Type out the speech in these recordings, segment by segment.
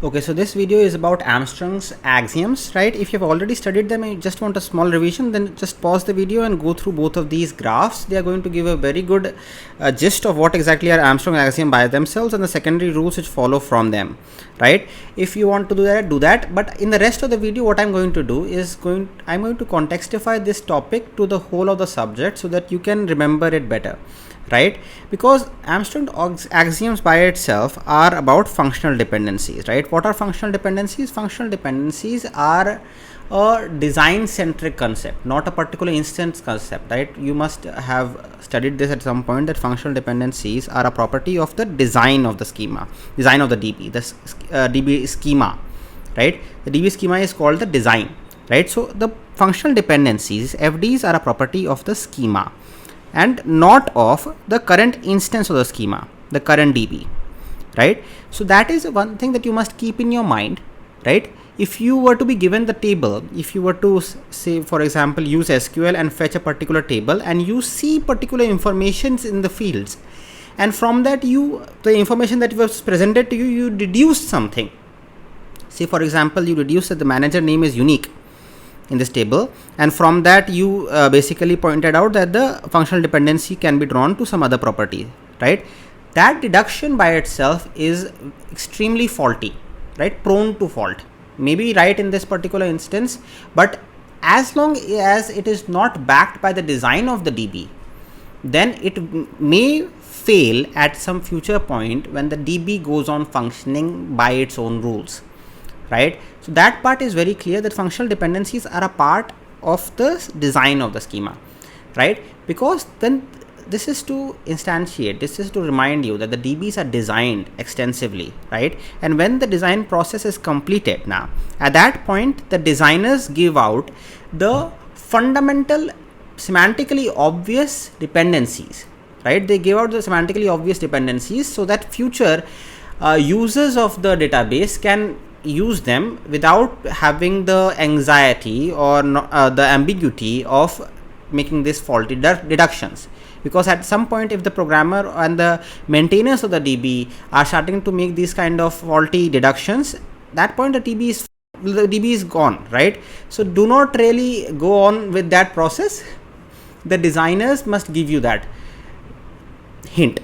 Okay, so this video is about Armstrong's axioms, right? If you've already studied them and you just want a small revision, then just pause the video and go through both of these graphs. They are going to give a very good gist of what exactly are Armstrong axioms by themselves and the secondary rules which follow from them, right? If you want to do that, do that. But in the rest of the video, what I'm going to do is I'm going to contextify this topic to the whole of the subject so that you can remember it better, right? Because Armstrong axioms by itself are about functional dependencies, right? What are functional dependencies? Functional dependencies are a design centric concept, not a particular instance concept, right? You must have studied this at some point, that functional dependencies are a property of the design of the schema, design of the DB, the DB schema, right? The DB schema is called the design, right? So the functional dependencies, FDs, are a property of the schema and not of the current instance of the schema, the current DB, right? So that is one thing that you must keep in your mind, right? If you were to be given the table, if you were to say, for example, use SQL and fetch a particular table and you see particular informations in the fields, and from that the information that was presented to you, you deduced something. Say, for example, you deduced that the manager name is unique in this table, and from that you basically pointed out that the functional dependency can be drawn to some other property, right? That deduction by itself is extremely faulty, right? Prone to fault. Maybe right in this particular instance, but as long as it is not backed by the design of the DB, then it may fail at some future point when the DB goes on functioning by its own rules, right? So that part is very clear, that functional dependencies are a part of the design of the schema, right? Because then this is to instantiate, this is to remind you that the DBs are designed extensively, right? And when the design process is completed, now at that point the designers give out the fundamental semantically obvious dependencies, right? They give out the semantically obvious dependencies so that future users of the database can use them without having the anxiety or the ambiguity of making this faulty deductions. Because at some point, if the programmer and the maintainers of the DB are starting to make these kind of faulty deductions, that point the DB is gone, right? So do not really go on with that process. The designers must give you that hint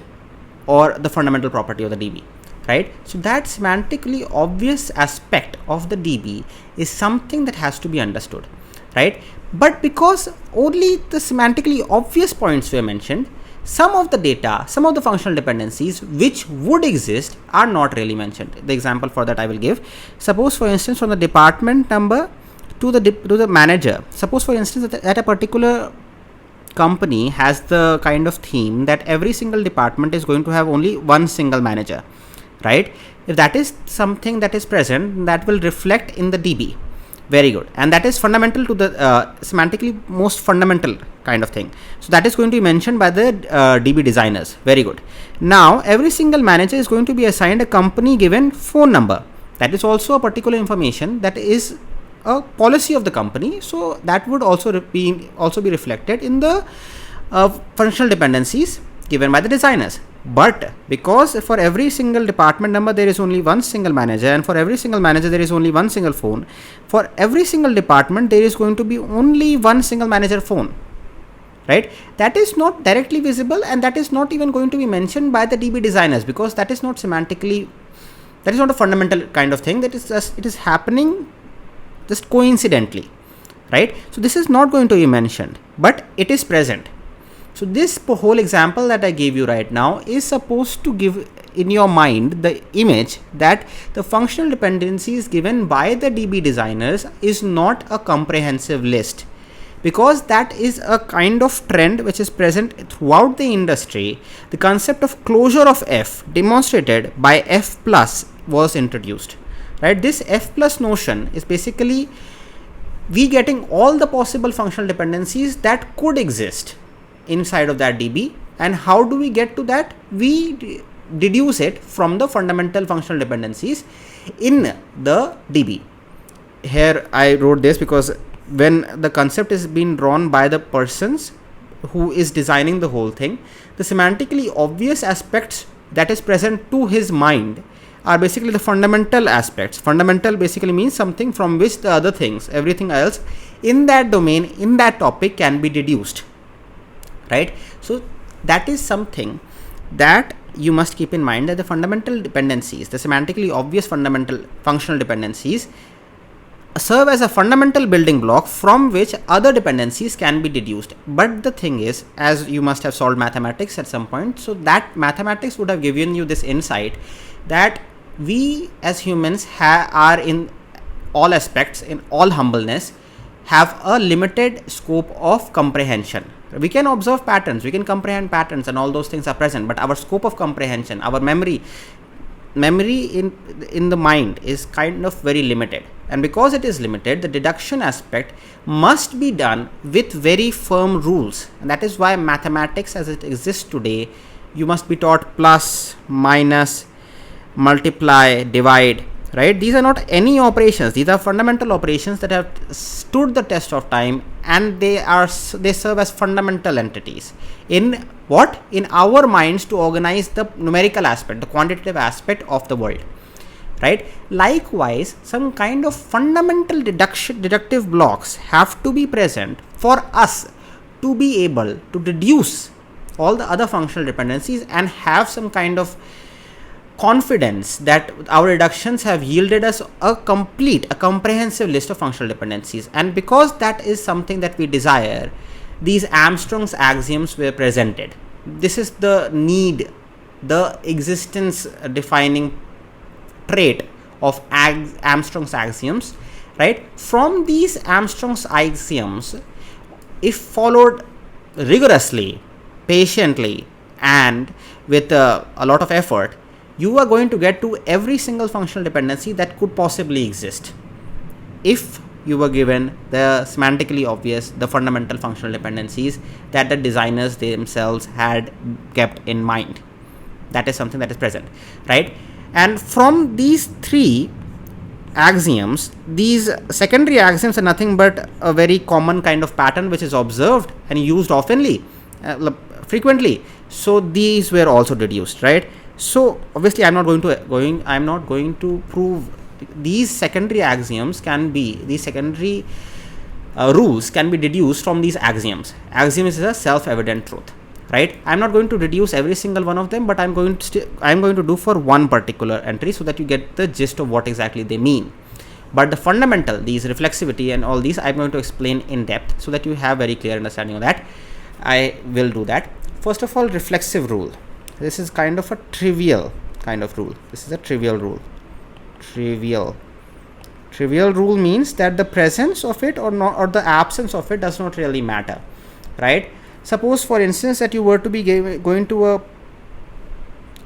or the fundamental property of the DB, right? So that semantically obvious aspect of the DB is something that has to be understood, right? But because only the semantically obvious points were mentioned, some of the data, some of the functional dependencies which would exist are not really mentioned. The example for that I will give. Suppose, for instance, from the department number to the manager. Suppose, for instance, that a particular company has the kind of theme that every single department is going to have only one single manager, right? If that is something that is present, that will reflect in the DB. Very good. And that is fundamental to the semantically most fundamental kind of thing. So that is going to be mentioned by the DB designers. Very good. Now every single manager is going to be assigned a company given phone number. That is also a particular information that is a policy of the company. So that would also be reflected in the functional dependencies given by the designers. But because for every single department number there is only one single manager, and for every single manager there is only one single phone, for every single department there is going to be only one single manager phone, right? That is not directly visible, and that is not even going to be mentioned by the DB designers, because that is not semantically, that is not a fundamental kind of thing. That is just, it is happening just coincidentally, right? So this is not going to be mentioned, but it is present. So this whole example that I gave you right now is supposed to give in your mind the image that the functional dependencies given by the DB designers is not a comprehensive list, because that is a kind of trend which is present throughout the industry. The concept of closure of F demonstrated by F plus was introduced, right? This F plus notion is basically we getting all the possible functional dependencies that could exist inside of that DB, and how do we get to that? We deduce it from the fundamental functional dependencies in the DB. Here I wrote this because when the concept is being drawn by the persons who is designing the whole thing, the semantically obvious aspects that is present to his mind are basically the fundamental aspects. Fundamental basically means something from which the other things, everything else in that domain, in that topic can be deduced, right? So that is something that you must keep in mind, that the fundamental dependencies, the semantically obvious fundamental functional dependencies, serve as a fundamental building block from which other dependencies can be deduced. But the thing is, as you must have solved mathematics at some point, so that mathematics would have given you this insight that we as humans are in all aspects, in all humbleness, have a limited scope of comprehension. We can observe patterns, we can comprehend patterns, and all those things are present, but our scope of comprehension, our memory in the mind is kind of very limited. And because it is limited, the deduction aspect must be done with very firm rules. And that is why mathematics as it exists today, you must be taught plus, minus, multiply, divide, right? These are not any operations. These are fundamental operations that have stood the test of time, and they serve as fundamental entities in our minds to organize the numerical aspect, the quantitative aspect of the world, right? Likewise, some kind of fundamental deductive blocks have to be present for us to be able to deduce all the other functional dependencies and have some kind of confidence that our reductions have yielded us a comprehensive list of functional dependencies. And because that is something that we desire, these Armstrong's axioms were presented. This is the need, the existence defining trait of Armstrong's axioms, right? From these Armstrong's axioms, if followed rigorously, patiently, and with a lot of effort, you are going to get to every single functional dependency that could possibly exist if you were given the semantically obvious, the fundamental functional dependencies that the designers themselves had kept in mind. That is something that is present, right? And from these three axioms, these secondary axioms are nothing but a very common kind of pattern which is observed and used oftenly, frequently. So these were also deduced, right? So obviously I'm not going to prove these secondary axioms rules can be deduced from these axioms. Axioms is a self-evident truth, right? I'm not going to deduce every single one of them, but I'm going to do for one particular entry so that you get the gist of what exactly they mean. But the fundamental, these reflexivity and all these, I'm going to explain in depth so that you have very clear understanding of that. I will do that. First of all, reflexive rule. This is kind of a trivial kind of rule. This is a trivial rule. Trivial rule means that the presence of it or the absence of it does not really matter, right? Suppose, for instance, that you were to be going to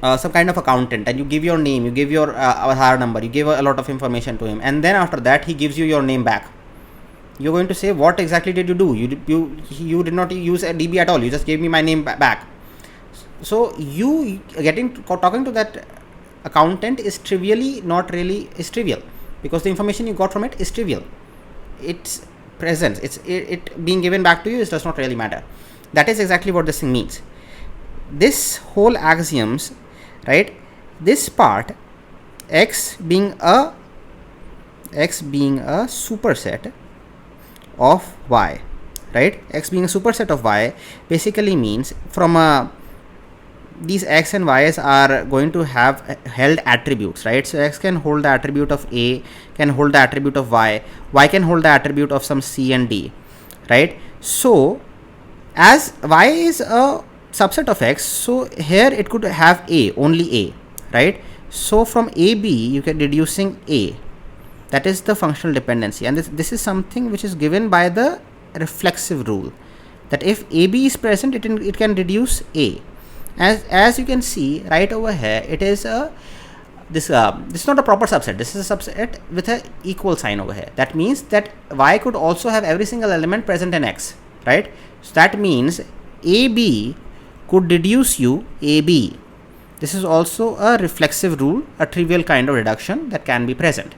some kind of accountant, and you give your name, you give your Aadhaar number, you give a lot of information to him, and then after that he gives you your name back. You're going to say, what exactly did you do? You did not use a DB at all. You just gave me my name back. So you talking to that accountant is trivial, because the information you got from it is trivial. Its presence, it being given back to you, does not really matter. That is exactly what this thing means. This whole axioms, right? This part, x being a superset of y, right? X being a superset of y basically means from these x and y's are going to have held attributes, right? So x can hold the attribute of a, can hold the attribute of y can hold the attribute of some c and d, right? So as y is a subset of x, so here it could have a, only a, right? So from ab you get deducing a. That is the functional dependency, and this is something which is given by the reflexive rule, that if AB is present, it can deduce A. As you can see right over here, it is this is not a proper subset. This is a subset with a equal sign over here. That means that Y could also have every single element present in X, right? So that means AB could deduce you AB. This is also a reflexive rule, a trivial kind of reduction that can be present.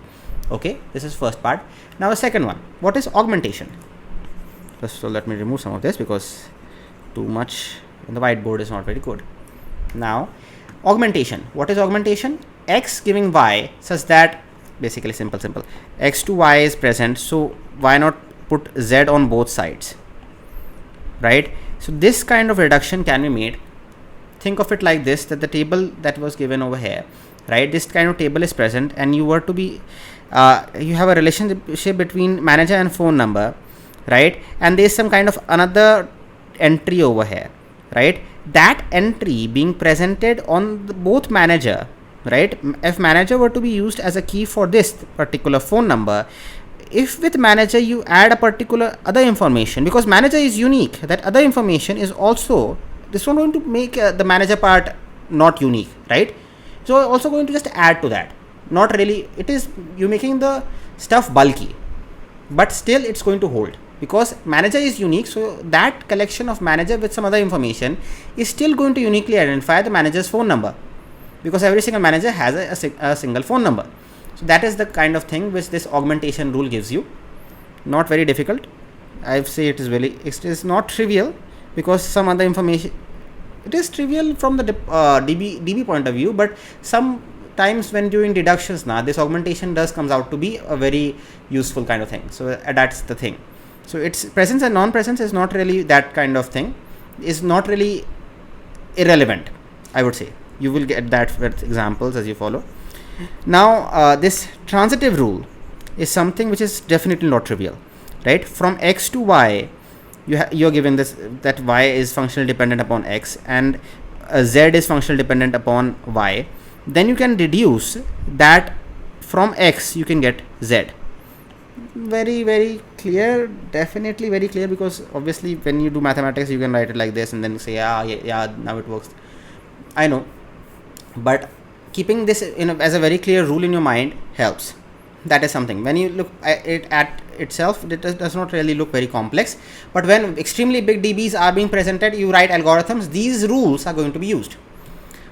Okay, this is first part. Now the second one, what is augmentation? So let me remove some of this because too much in the whiteboard is not very good. Now augmentation, what is augmentation? x giving y such that basically simple x to y is present, so why not put z on both sides, right? So this kind of reduction can be made. Think of it like this, that the table that was given over here, right, this kind of table is present, and you were to be you have a relationship between manager and phone number, right, and there is some kind of another entry over here, right, that entry being presented on both manager, right, if manager were to be used as a key for this particular phone number, if with manager you add a particular other information, because manager is unique, that other information is also, this one going to make the manager part not unique, right? So also going to just add to that, not really, it is you making the stuff bulky, but still it's going to hold, because manager is unique, so that collection of manager with some other information is still going to uniquely identify the manager's phone number, because every single manager has a single phone number. So that is the kind of thing which this augmentation rule gives you. Not very difficult, I say it is not trivial, because some other information, it is trivial from the DB point of view, but sometimes when doing deductions now, this augmentation does comes out to be a very useful kind of thing. So that's the thing. So its presence and non-presence is not really that kind of thing, is not really irrelevant, I would say. You will get that with examples as you follow. Now this transitive rule is something which is definitely not trivial, right? From x to y, you're given this, that y is functionally dependent upon x and z is functionally dependent upon y. Then you can deduce that from x you can get z. Very clear, definitely very clear, because obviously when you do mathematics you can write it like this and then say yeah now it works, I know, but keeping this as a very clear rule in your mind helps. That is something, when you look at it at itself, it does not really look very complex, but when extremely big DBs are being presented, you write algorithms, these rules are going to be used,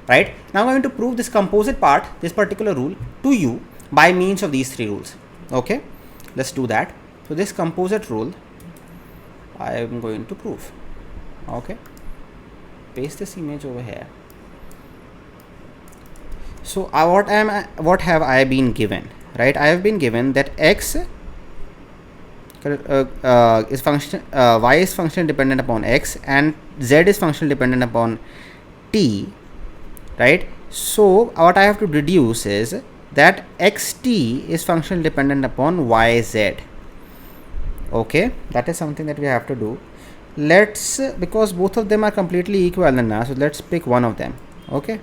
right? Now I'm going to prove this composite part, this particular rule, to you by means of these three rules. Okay, let's do that. So this composite rule I am going to prove. Okay, paste this image over here. So what have I been given, right? I have been given that x is function y is functionally dependent upon x and z is functionally dependent upon t, right? So what I have to deduce is that xt is functionally dependent upon yz. Okay, that is something that we have to do. Let's, because both of them are completely equivalent now, so let's pick one of them. Okay,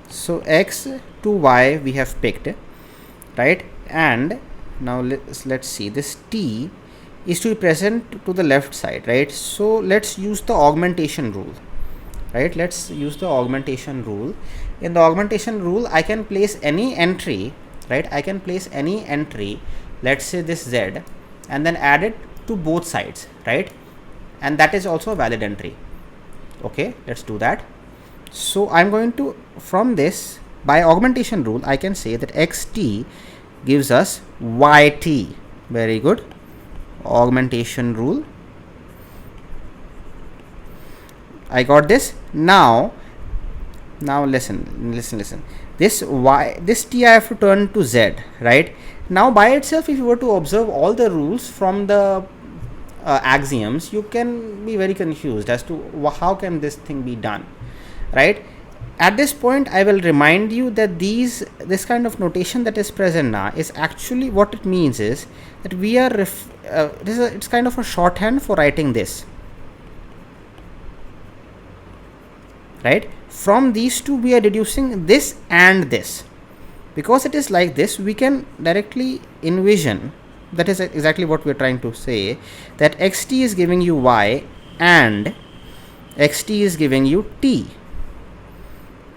so x to y we have picked, right? And now let's see, this t is to be present to the left side, right? So let's use the augmentation rule, right? Let's use the augmentation rule. In the augmentation rule, I can place any entry, right? I can place any entry, let's say this z, and then add it to both sides, right? And that is also a valid entry. Okay, let's do that. So I'm going to, from this, by augmentation rule, I can say that xt gives us yt. Very good. Augmentation rule. I got this. Now listen. This t I have to turn to z, right? Now by itself, if you were to observe all the rules from the axioms, you can be very confused as to how can this thing be done, right? At this point, I will remind you that this kind of notation that is present now is actually, what it means is that we are it's kind of a shorthand for writing this, right? From these two we are deducing this and this. Because it is like this, we can directly envision, that is exactly what we are trying to say, that xt is giving you y and xt is giving you t,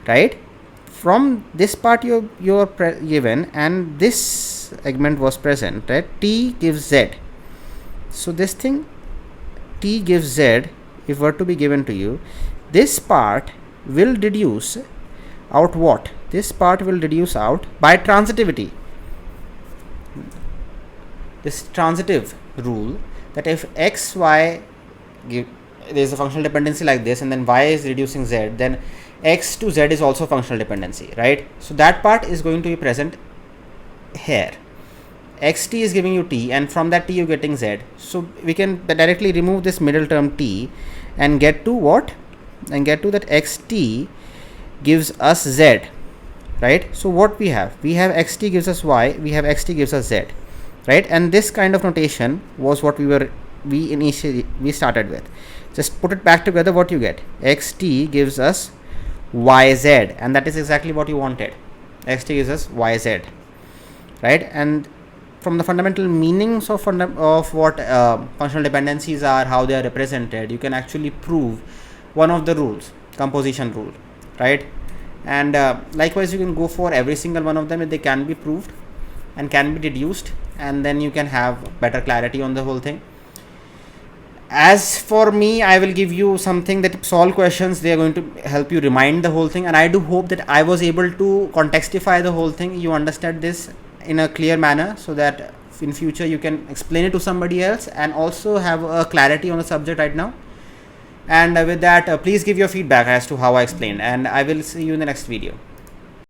right? From this part you're given and this segment was present, right? T gives z. So this thing t gives z, if were to be given to you, this part will deduce out what? This part will deduce out by transitivity. This transitive rule, that if x, y, there is a functional dependency like this and then y is reducing z, then x to z is also functional dependency, right? So that part is going to be present here. Xt is giving you t, and from that t you're getting z. So we can directly remove this middle term t and get to what? And get to that xt gives us z, right? So what we have xt gives us y, we have xt gives us z, right? And this kind of notation was what we initially started with. Just put it back together, what you get? Xt gives us yz, and that is exactly what you wanted. Xt gives us yz, right? And from the fundamental meanings of what functional dependencies are, how they are represented, you can actually prove one of the rules, composition rule, right? And likewise you can go for every single one of them if they can be proved and can be deduced, and then you can have better clarity on the whole thing. As for me, I will give you something that solve questions. They are going to help you remind the whole thing, and I do hope that I was able to contextify the whole thing. You understand this in a clear manner, so that in future you can explain it to somebody else and also have a clarity on the subject right now. And with that, please give your feedback as to how I explained, and I will see you in the next video.